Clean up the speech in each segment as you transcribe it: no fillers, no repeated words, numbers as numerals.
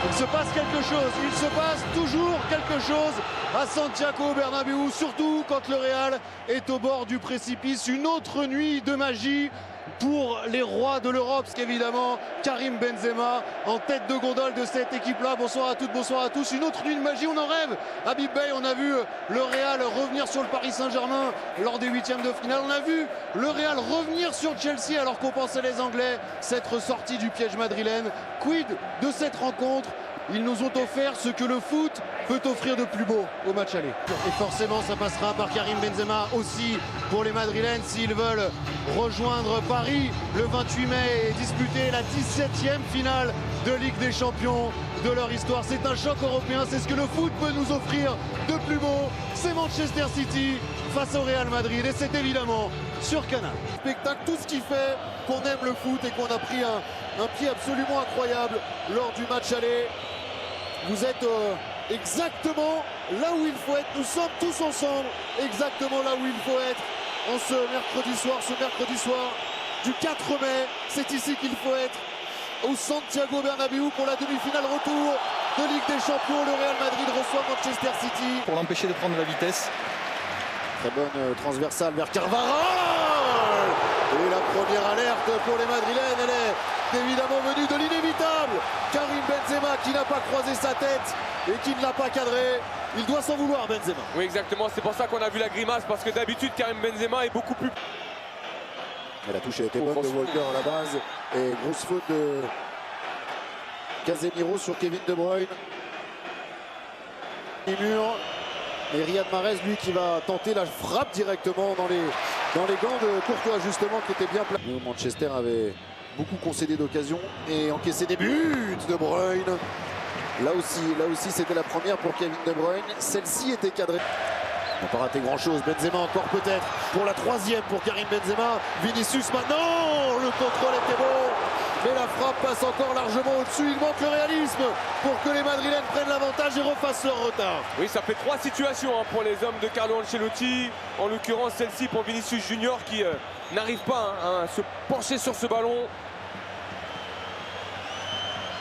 Il se passe quelque chose, il se passe toujours quelque chose à Santiago Bernabéu, surtout quand le Real est au bord du précipice. Une autre nuit de magie pour les rois de l'Europe, parce qu'évidemment Karim Benzema en tête de gondole de cette équipe-là. Bonsoir à toutes, bonsoir à tous. Une autre nuit de magie, on en rêve. Habib Beye, on a vu le Real revenir sur le Paris Saint-Germain lors des huitièmes de finale. On a vu le Real revenir sur Chelsea alors qu'on pensait les Anglais s'être sortis du piège madrilène. Quid de cette rencontre? Ils nous ont offert ce que le foot peut offrir de plus beau au match aller. Et forcément, ça passera par Karim Benzema aussi pour les Madrilènes s'ils veulent rejoindre Paris le 28 mai et disputer la 17e finale de Ligue des Champions de leur histoire. C'est un choc européen, c'est ce que le foot peut nous offrir de plus beau. C'est Manchester City face au Real Madrid et c'est évidemment sur Canal. Spectacle, tout ce qui fait qu'on aime le foot et qu'on a pris un pied absolument incroyable lors du match aller. Vous êtes exactement là où il faut être. Nous sommes tous ensemble exactement là où il faut être en ce mercredi soir du 4 mai. C'est ici qu'il faut être, au Santiago Bernabéu pour la demi-finale retour de Ligue des Champions. Le Real Madrid reçoit Manchester City. Pour l'empêcher de prendre la vitesse. Très bonne transversale vers Carvajal. Et la première alerte pour les Madrilènes, elle est évidemment venue de l'inévitable Karim Benzema qui n'a pas croisé sa tête et qui ne l'a pas cadré. Il doit s'en vouloir, Benzema. Oui, exactement, c'est pour ça qu'on a vu la grimace, parce que d'habitude Karim Benzema est beaucoup plus... Et la touche a été bonne de Walker à la base et grosse faute de Casemiro sur Kevin De Bruyne. Mur. Et Riyad Mahrez, lui, qui va tenter la frappe directement dans les gants de Courtois, justement, qui était bien placé. Manchester avait beaucoup concédé d'occasions et encaissé des buts. De Bruyne. Là aussi, c'était la première pour Kevin De Bruyne. Celle-ci était cadrée. On n'a pas raté grand-chose. Benzema encore peut-être pour la troisième pour Karim Benzema. Vinicius maintenant. Le contrôle était beau. Mais la frappe passe encore largement au-dessus. Il manque le réalisme pour que les Madrilènes prennent l'avantage et refassent leur retard. Oui, ça fait 3 situations pour les hommes de Carlo Ancelotti. En l'occurrence, celle-ci pour Vinicius Junior qui n'arrive pas à se pencher sur ce ballon.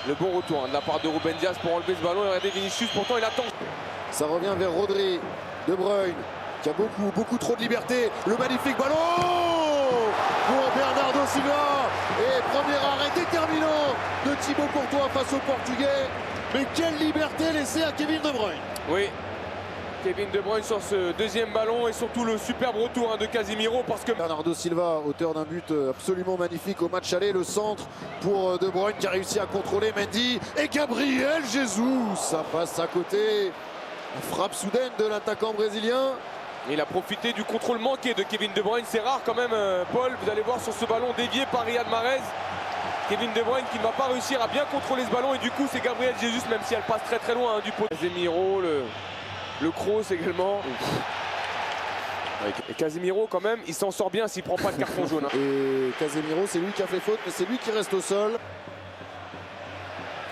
Le bon retour de la part de Ruben Dias pour enlever ce ballon. Et regardez Vinicius, pourtant il attend. Ça revient vers Rodri. De Bruyne qui a beaucoup trop de liberté. Le magnifique ballon pour Bernardo Silva. Et premier arrêt déterminant de Thibaut Courtois face au Portugais. Mais quelle liberté laissée à Kevin De Bruyne. Oui, Kevin De Bruyne sur ce deuxième ballon et surtout le superbe retour de Casemiro, parce que Bernardo Silva, auteur d'un but absolument magnifique au match aller. Le centre pour De Bruyne qui a réussi à contrôler Mendy. Et Gabriel Jesus, ça passe à côté. Une frappe soudaine de l'attaquant brésilien. Il a profité du contrôle manqué de Kevin De Bruyne. C'est rare quand même, Paul. Vous allez voir sur ce ballon dévié par Riyad Mahrez. Kevin De Bruyne qui ne va pas réussir à bien contrôler ce ballon. Et du coup, c'est Gabriel Jesus, même si elle passe très loin du pot. Casemiro, le cross également. Et Casemiro, quand même, il s'en sort bien s'il ne prend pas de carton jaune. Et Casemiro, c'est lui qui a fait faute, mais c'est lui qui reste au sol.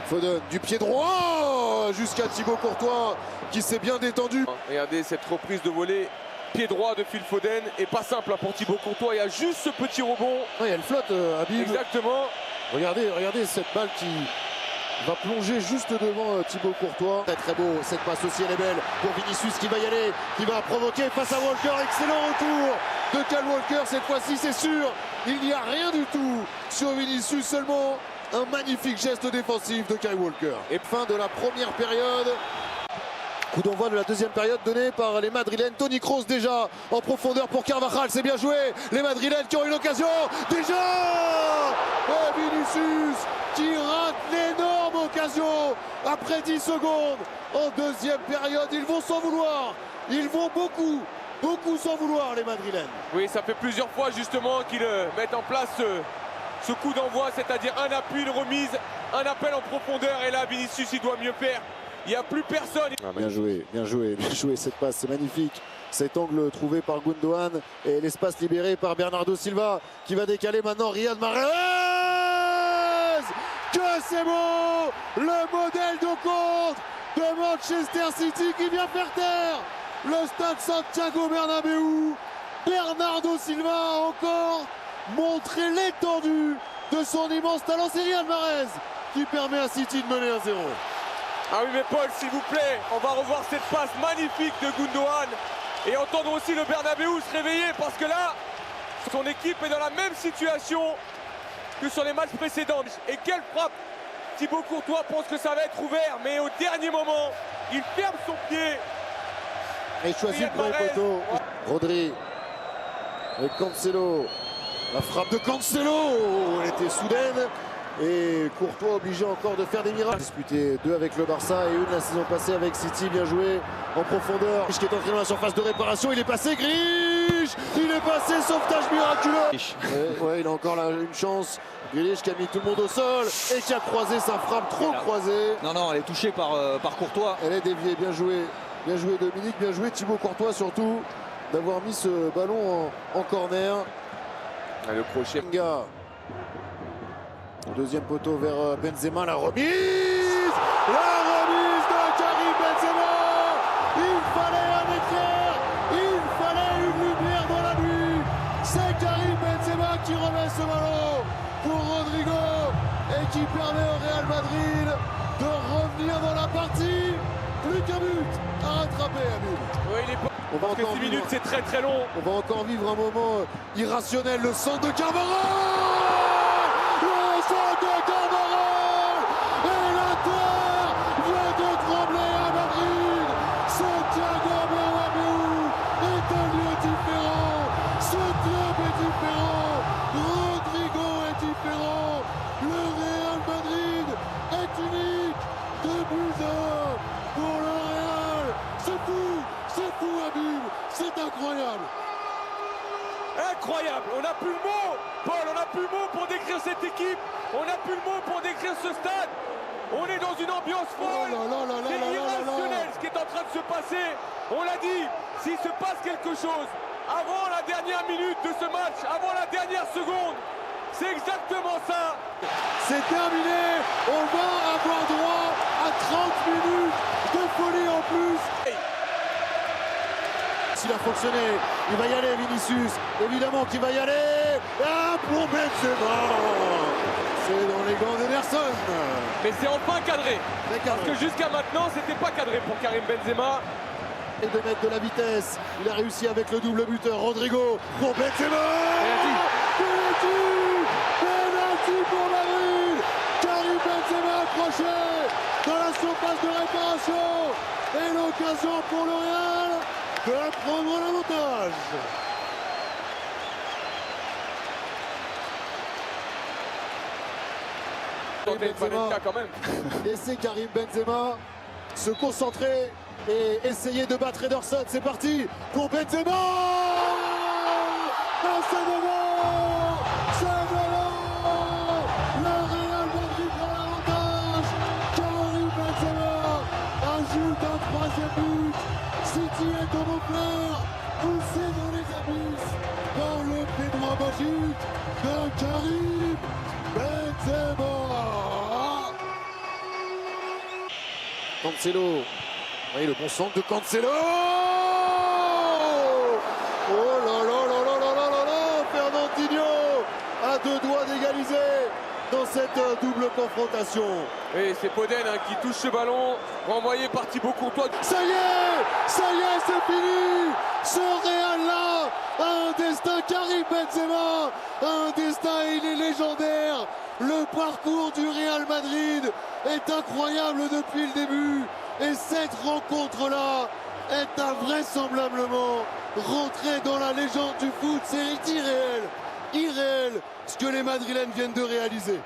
Foden du pied droit jusqu'à Thibaut Courtois qui s'est bien détendu. Regardez cette reprise de volée pied droit de Phil Foden et pas simple pour Thibaut Courtois. Il y a juste ce petit rebond. Ouais, elle flotte, Habib. Exactement. Regardez cette balle qui va plonger juste devant Thibaut Courtois. Très beau, cette passe aussi elle est belle pour Vinicius qui va y aller, qui va provoquer face à Walker. Excellent retour de Kyle Walker, cette fois-ci c'est sûr. Il n'y a rien du tout sur Vinicius, seulement un magnifique geste défensif de Kyle Walker. Et fin de la première période. Coup d'envoi de la deuxième période donné par les Madrilènes. Toni Kroos déjà en profondeur pour Carvajal. C'est bien joué. Les Madrilènes qui ont eu l'occasion. Déjà et Vinicius qui rate l'énorme occasion après 10 secondes. En deuxième période, ils vont s'en vouloir. Ils vont beaucoup s'en vouloir, les Madrilènes. Oui, ça fait plusieurs fois justement qu'ils mettent en place ce coup d'envoi, c'est-à-dire un appui, une remise, un appel en profondeur. Et là, Vinicius, il doit mieux faire. Il n'y a plus personne. Bien joué cette passe, c'est magnifique. Cet angle trouvé par Gundogan et l'espace libéré par Bernardo Silva qui va décaler maintenant Riyad Mahrez. Que c'est beau! Le modèle de contre de Manchester City qui vient faire taire le stade Santiago Bernabéu. Bernardo Silva a encore montré l'étendue de son immense talent. C'est Riyad Mahrez qui permet à City de mener 1-0. Ah oui mais Paul, s'il vous plaît, on va revoir cette passe magnifique de Gundogan et entendre aussi le Bernabéu se réveiller parce que là, son équipe est dans la même situation que sur les matchs précédents. Et quelle frappe! Thibaut Courtois pense que ça va être ouvert, mais au dernier moment, il ferme son pied. Et choisit le premier poteau. Rodri. Et Cancelo. La frappe de Cancelo. Elle était soudaine. Et Courtois obligé encore de faire des miracles. Disputé 2 avec le Barça et 1 la saison passée avec City. Bien joué en profondeur. Grish qui est entré dans la surface de réparation. Il est passé. Grish. Il est passé. Sauvetage miraculeux. Ouais, il a encore là une chance. Grish qui a mis tout le monde au sol et qui a croisé sa frappe trop croisée. Non, elle est touchée par Courtois. Elle est déviée. Bien joué. Bien joué Dominique. Bien joué Thibaut Courtois surtout d'avoir mis ce ballon en corner. Ah, le crochet. Deuxième poteau vers Benzema, la remise de Karim Benzema. Il fallait un éclair, il fallait une lumière dans la nuit. C'est Karim Benzema qui remet ce ballon pour Rodrigo et qui permet au Real Madrid de revenir dans la partie. Plus qu'un but à rattraper, Amine. Ouais, il est pas... On va Parce que encore 6 vivre. minutes c'est très long. On va encore vivre un moment irrationnel, le centre de Carvajal. Le centre de Carvajal. Et la terre vient de trembler à Madrid. Santiago Bernabéu est un lieu différent. Ce club est différent. Rodrigo est différent. Le Real Madrid est unique. 2 buts à 1 pour le Real. C'est fou, Habib. C'est incroyable. Incroyable, on n'a plus le mot, Paul, on n'a plus le mot pour décrire cette équipe, on n'a plus le mot pour décrire ce stade. On est dans une ambiance folle, c'est irrationnel ce qui est en train de se passer. On l'a dit, s'il se passe quelque chose avant la dernière minute de ce match, avant la dernière seconde, c'est exactement ça. C'est terminé, on va avoir droit à 30 minutes de folie en plus. S'il a fonctionné, il va y aller Vinicius, évidemment qu'il va y aller. Ah, pour Benzema. C'est dans les gants d'Ederson. Mais c'est enfin cadré, C'est parce cadré. que jusqu'à maintenant c'était pas cadré pour Karim Benzema. Et de mettre de la vitesse, il a réussi avec le double buteur Rodrigo pour Benzema. Penalty pour Madrid. Karim Benzema accroché dans la surface de réparation. Et l'occasion pour le Real de prendre l'avantage. Benzema quand même. Laissez Karim Benzema se concentrer et essayer de battre Ederson. C'est parti pour Benzema. Ah, c'est devant. C'est devant. Le Real Madrid prend l'avantage. Karim Benzema ajoute un 3e but. City est au bon fleur, poussé dans les abysses par le pied droit magique de Karim Benzema. Cancelo, oui, le bon centre de Cancelo. Oh là là là là là là là là, Fernandinho à 2 doigts d'égaliser dans cette double confrontation. Et c'est Foden qui touche ce ballon, renvoyé par Thibaut Courtois. Ça y est, c'est fini. Ce Real-là a un destin, Karim Benzema a un destin, il est légendaire. Le parcours du Real Madrid est incroyable depuis le début. Et cette rencontre-là est invraisemblablement rentrée dans la légende du foot. C'est irréel ce que les Madrilènes viennent de réaliser.